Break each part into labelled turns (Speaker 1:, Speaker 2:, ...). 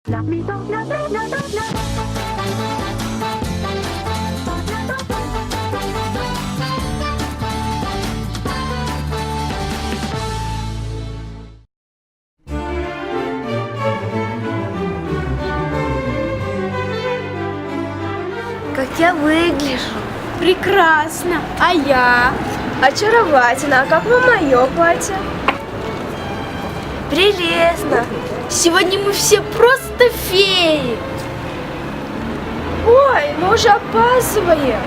Speaker 1: Как я выгляжу?
Speaker 2: Прекрасно. А я?
Speaker 1: Очаровательно. А как вам мое платье? Прелестно.
Speaker 2: Сегодня мы все просто феи.
Speaker 1: Ой, мы уже опаздываем.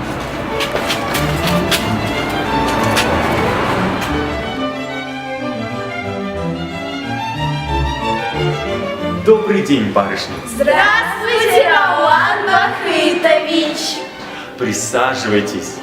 Speaker 3: Добрый день, барышня.
Speaker 2: Здравствуйте, Рауан Бахытович.
Speaker 3: Присаживайтесь.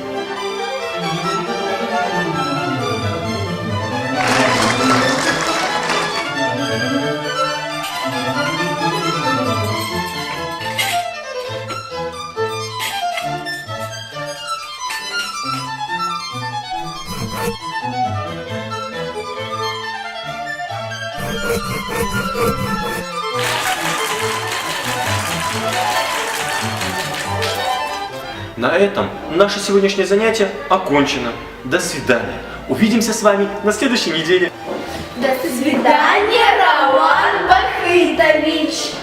Speaker 3: На этом наше сегодняшнее занятие окончено. До свидания. Увидимся с вами на следующей неделе.
Speaker 2: До свидания, Рауан Бахытович.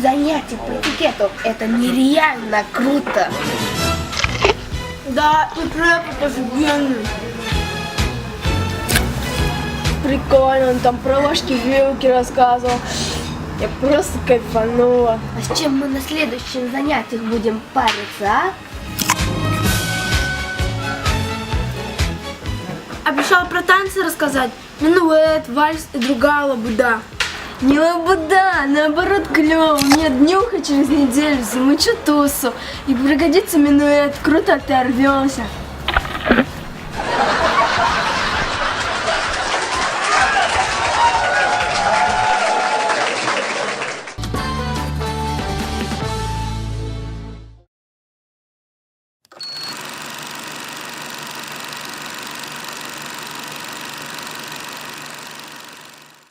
Speaker 1: Занятие по этикету – это нереально круто.
Speaker 2: Да, тут рэп офигенный. Прикольно, он там про ложки-вилки рассказывал. Я просто кайфанула.
Speaker 1: А с чем мы на следующих занятиях будем париться, а?
Speaker 2: Обещал про танцы рассказать. Минуэт, вальс и другая лабуда.
Speaker 1: Не лабуда, наоборот клево. Мне днюха через неделю замучу тусу. И пригодится минуэт, круто оторвемся.